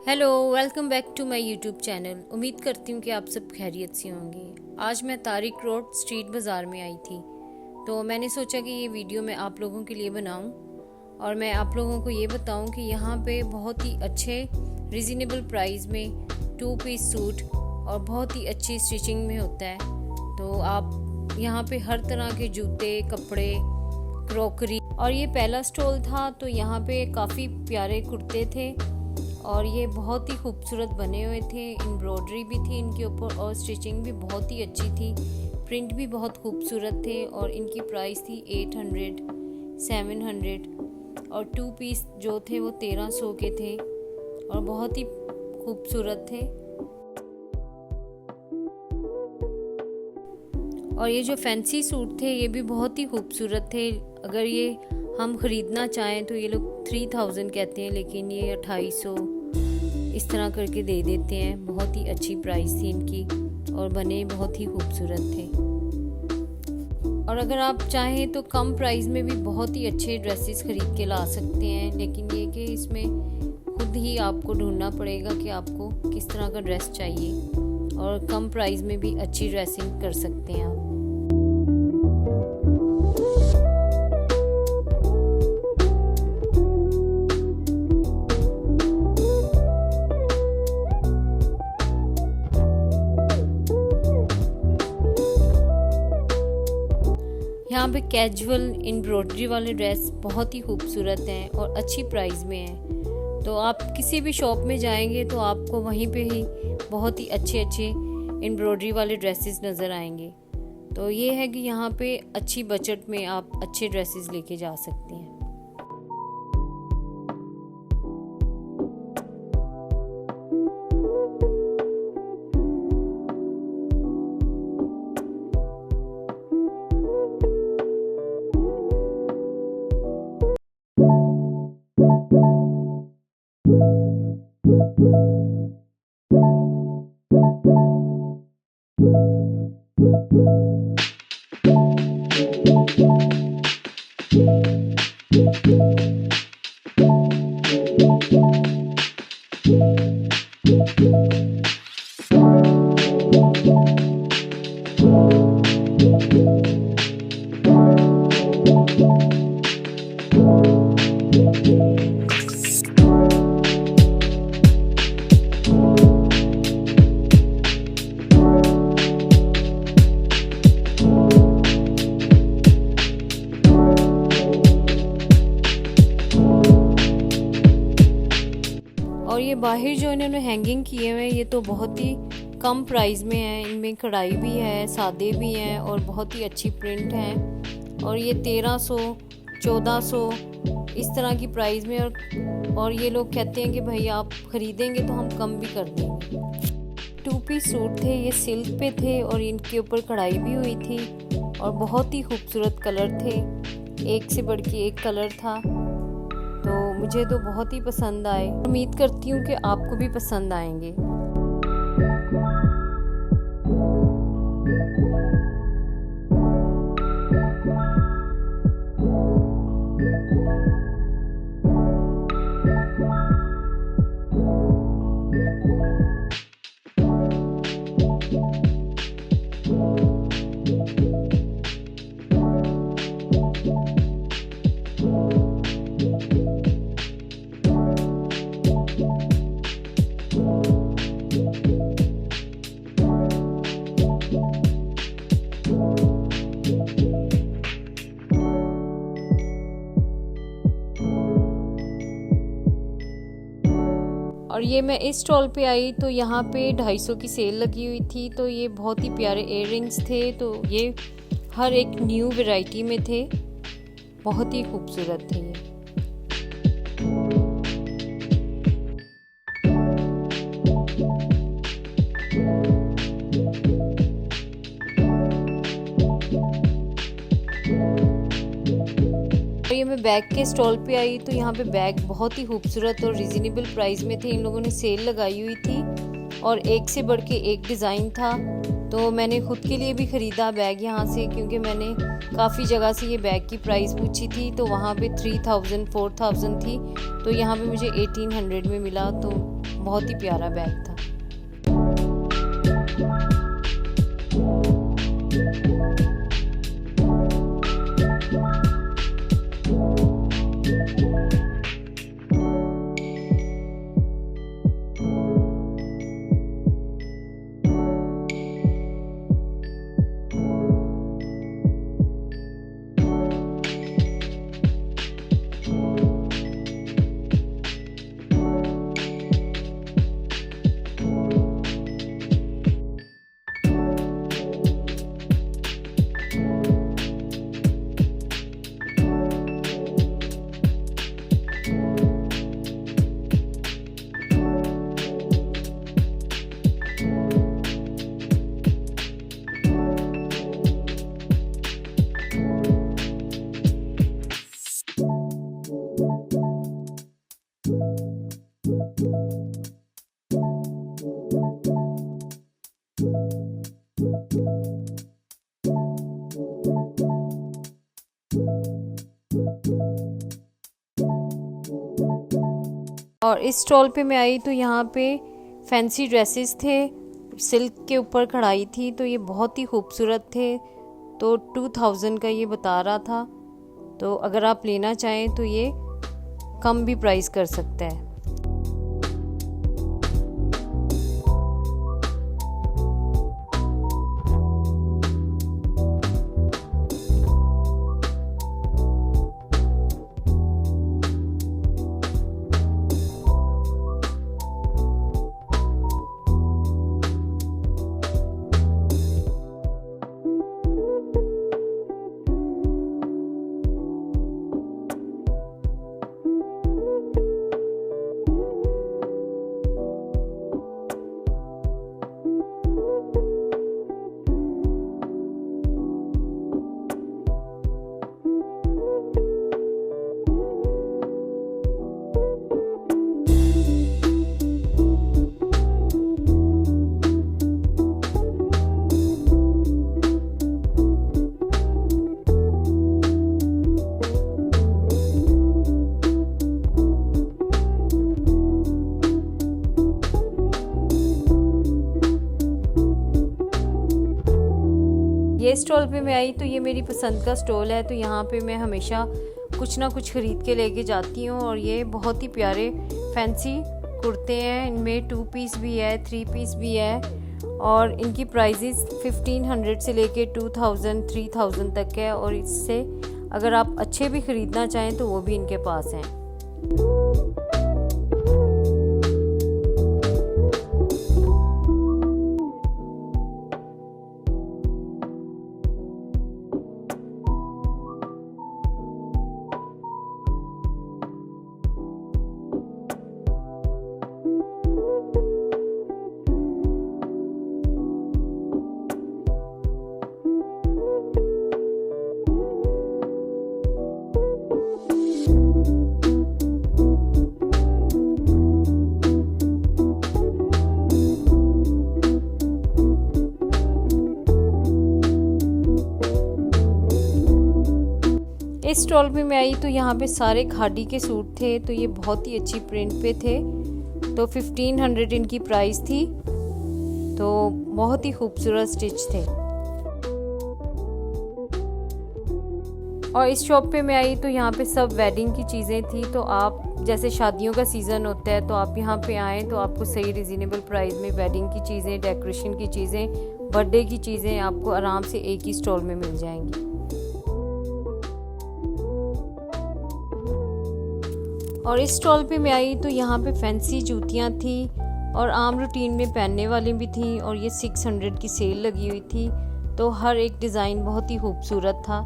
Hello, welcome back to my YouTube channel. उम्मीद करती हूँ कि आप सब खैरियत से होंगे। आज मैं तारिक रोड स्ट्रीट बाज़ार में आई थी, तो मैंने सोचा कि ये वीडियो मैं आप लोगों के लिए बनाऊं और मैं आप लोगों को ये बताऊं कि यहाँ पे बहुत ही अच्छे रिजनेबल प्राइस में 2 पीस सूट और बहुत ही अच्छी स्टिचिंग में होता है। तो आप यहाँ पे हर तरह के जूते, कपड़े, क्रॉकरी, और ये पहला स्टॉल था तो यहाँ पे काफ़ी प्यारे कुर्ते थे और ये बहुत ही खूबसूरत बने हुए थे। एम्ब्रॉयडरी भी थी इनके ऊपर और स्टिचिंग भी बहुत ही अच्छी थी। प्रिंट भी बहुत खूबसूरत थे और इनकी प्राइस थी 800, 700 और 2 पीस जो थे वो 1300 के थे और बहुत ही खूबसूरत थे। और ये जो फैंसी सूट थे ये भी बहुत ही खूबसूरत थे। अगर ये हम ख़रीदना चाहें तो ये लोग 3000 कहते हैं, लेकिन ये 2800 इस तरह करके दे देते हैं। बहुत ही अच्छी प्राइस थी इनकी और बने बहुत ही खूबसूरत थे। और अगर आप चाहें तो कम प्राइस में भी बहुत ही अच्छे ड्रेसेस ख़रीद के ला सकते हैं, लेकिन ये कि इसमें खुद ही आपको ढूंढना पड़ेगा कि आपको किस तरह का ड्रेस चाहिए और कम प्राइस में भी अच्छी ड्रेसिंग कर सकते हैं आप। यहाँ पे कैजुअल एम्ब्रॉयडरी वाले ड्रेस बहुत ही खूबसूरत हैं और अच्छी प्राइस में हैं। तो आप किसी भी शॉप में जाएंगे तो आपको वहीं पे ही बहुत ही अच्छे एम्ब्रॉयडरी वाले ड्रेसेस नज़र आएंगे। तो ये है कि यहाँ पे अच्छी बजट में आप अच्छे ड्रेसेस लेके जा सकते हैं। और ये बाहर जो इन्होंने हैंगिंग किए हुए हैं ये तो बहुत ही कम प्राइस में है। इनमें कढ़ाई भी है, सादे भी हैं और बहुत ही अच्छी प्रिंट है। और ये 1300, 1400 इस तरह की प्राइस में। और ये लोग कहते हैं कि भाई आप ख़रीदेंगे तो हम कम भी कर देंगे। 2 पीस सूट थे, ये सिल्क पे थे और इनके ऊपर कढ़ाई भी हुई थी और बहुत ही खूबसूरत कलर थे। एक से बढ़ के एक कलर था, तो मुझे तो बहुत ही पसंद आए। उम्मीद करती हूँ कि आपको भी पसंद आएंगे। और ये मैं इस स्टॉल पे आई तो यहाँ पे 250 की सेल लगी हुई थी। तो ये बहुत ही प्यारे इयररिंग्स थे, तो ये हर एक न्यू वैरायटी में थे, बहुत ही खूबसूरत थे ये। ये मैं बैग के स्टॉल पे आई तो यहाँ पे बैग बहुत ही खूबसूरत और रिजनेबल प्राइस में थे। इन लोगों ने सेल लगाई हुई थी और एक से बढ़ के एक डिज़ाइन था। तो मैंने ख़ुद के लिए भी ख़रीदा बैग यहाँ से, क्योंकि मैंने काफ़ी जगह से ये बैग की प्राइस पूछी थी तो वहाँ पे 3000 4000 थी, तो यहाँ पे मुझे 1800 में मिला। तो बहुत ही प्यारा बैग था। और इस स्टॉल पे मैं आई तो यहाँ पे फैंसी ड्रेसेस थे, सिल्क के ऊपर कढ़ाई थी, तो ये बहुत ही खूबसूरत थे। तो 2000 का ये बता रहा था, तो अगर आप लेना चाहें तो ये कम भी प्राइस कर सकता है। ये स्टॉल पे मैं आई तो ये मेरी पसंद का स्टॉल है, तो यहाँ पे मैं हमेशा कुछ ना कुछ ख़रीद के लेके जाती हूँ। और ये बहुत ही प्यारे फैंसी कुर्ते हैं, इनमें 2 पीस भी है, 3 पीस भी है, और इनकी प्राइजेस 1500 से लेके 2000 3000 तक है। और इससे अगर आप अच्छे भी ख़रीदना चाहें तो वो भी इनके पास हैं। इस स्टॉल पे मैं आई तो यहाँ पे सारे खादी के सूट थे, तो ये बहुत ही अच्छी प्रिंट पे थे। तो 1500 इनकी प्राइस थी, तो बहुत ही खूबसूरत स्टिच थे। और इस शॉप पे मैं आई तो यहाँ पे सब वेडिंग की चीज़ें थी। तो आप जैसे शादियों का सीज़न होता है तो आप यहाँ पे आएँ तो आपको सही रिजनेबल प्राइस में वेडिंग की चीज़ें, डेकोरेशन की चीज़ें, बर्थडे की चीज़ें आपको आराम से एक ही स्टॉल में मिल जाएंगी। और इस स्टॉल पे मैं आई तो यहाँ पे फैंसी जूतियाँ थी और आम रूटीन में पहनने वाली भी थी, और ये 600 की सेल लगी हुई थी। तो हर एक डिज़ाइन बहुत ही खूबसूरत था।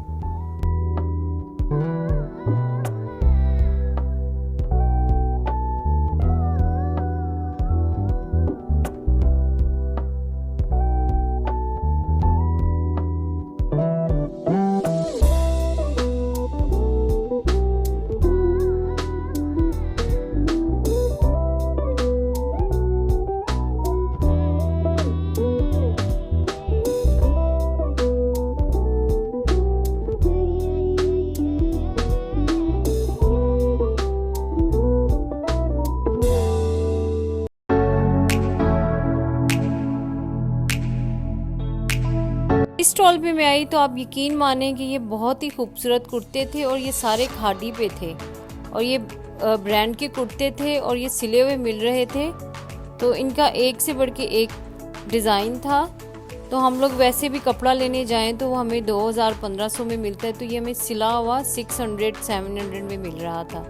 इस स्टॉल पे मैं आई तो आप यकीन मानें कि ये बहुत ही खूबसूरत कुर्ते थे और ये सारे खादी पे थे और ये ब्रांड के कुर्ते थे और ये सिले हुए मिल रहे थे। तो इनका एक से बढ़ के एक डिज़ाइन था। तो हम लोग वैसे भी कपड़ा लेने जाएं तो वो हमें 2000-1500 में मिलता है, तो ये हमें सिला हुआ 600-700 में मिल रहा था।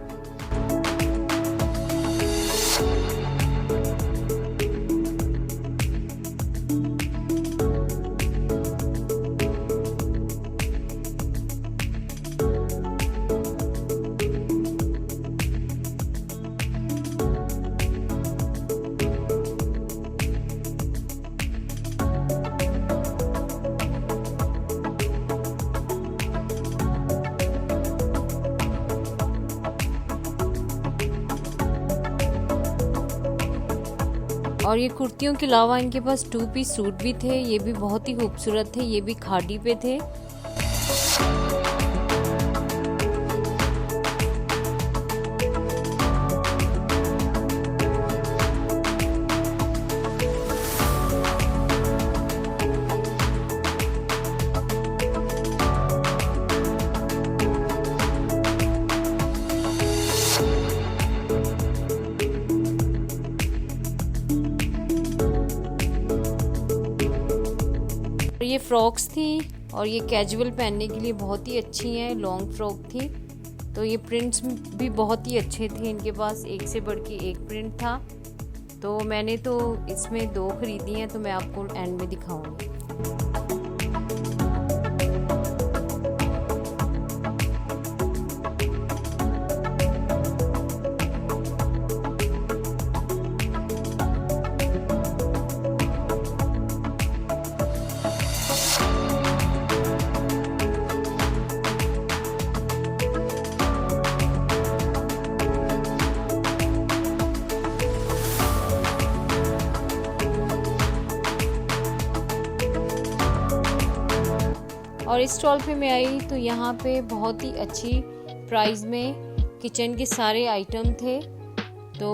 और ये कुर्तियों के अलावा इनके पास 2 पीस सूट भी थे, ये भी बहुत ही खूबसूरत थे, ये भी खादी पे थे। ये फ्रॉक्स थी और ये कैजुअल पहनने के लिए बहुत ही अच्छी हैं, लॉन्ग फ्रॉक थी। तो ये प्रिंट्स भी बहुत ही अच्छे थे, इनके पास एक से बढ़ के एक प्रिंट था। तो मैंने तो इसमें 2 खरीदी हैं, तो मैं आपको एंड में दिखाऊंगी। और इस स्टॉल पे मैं आई तो यहाँ पे बहुत ही अच्छी प्राइस में किचन के सारे आइटम थे। तो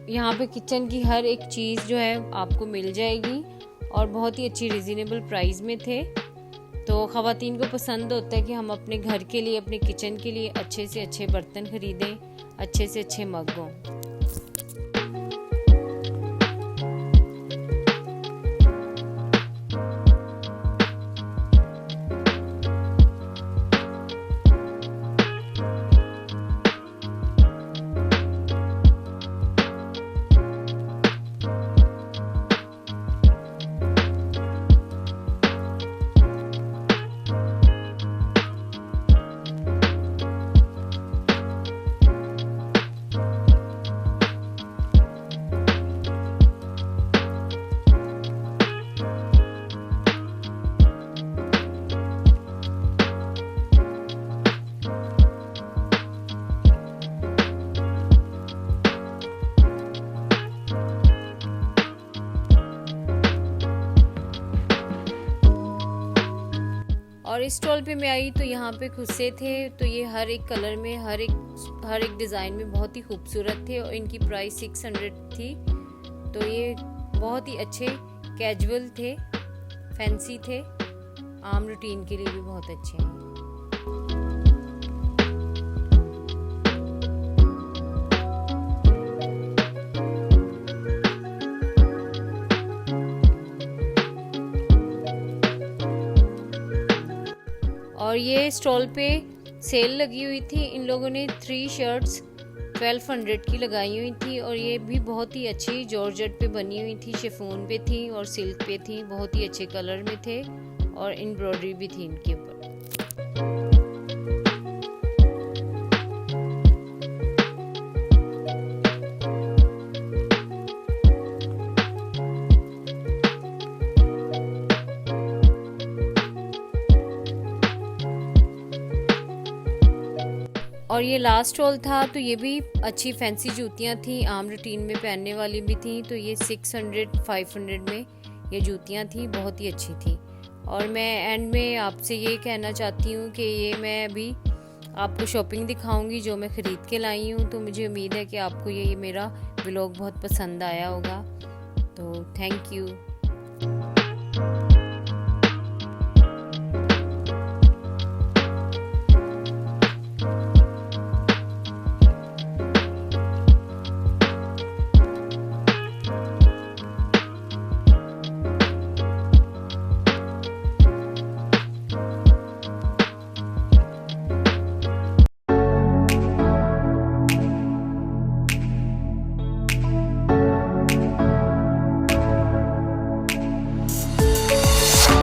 यहाँ पे किचन की हर एक चीज़ जो है आपको मिल जाएगी और बहुत ही अच्छी रिजनेबल प्राइस में थे। तो ख़वातीन को पसंद होता है कि हम अपने घर के लिए, अपने किचन के लिए अच्छे से अच्छे बर्तन ख़रीदें, अच्छे से अच्छे मग हों। और इस स्टॉल पे मैं आई तो यहाँ पे खुस्से थे। तो ये हर एक कलर में, हर एक डिज़ाइन में बहुत ही खूबसूरत थे और इनकी प्राइस 600 थी। तो ये बहुत ही अच्छे कैजुअल थे, फैंसी थे, आम रूटीन के लिए भी बहुत अच्छे हैं। और ये स्टॉल पे सेल लगी हुई थी, इन लोगों ने 3 शर्ट्स 1200 की लगाई हुई थी और ये भी बहुत ही अच्छी जॉर्जेट पे बनी हुई थी, शिफॉन पे थी और सिल्क पे थी, बहुत ही अच्छे कलर में थे और एम्ब्रॉयडरी भी थी इनके ऊपर। और ये लास्ट स्टॉल था तो ये भी अच्छी फैंसी जूतियाँ थी, आम रूटीन में पहनने वाली भी थी। तो ये 600-500 में ये जूतियाँ थी, बहुत ही अच्छी थी। और मैं एंड में आपसे ये कहना चाहती हूँ कि ये मैं अभी आपको शॉपिंग दिखाऊंगी जो मैं ख़रीद के लाई हूँ। तो मुझे उम्मीद है कि आपको ये मेरा व्लॉग बहुत पसंद आया होगा। तो थैंक यू।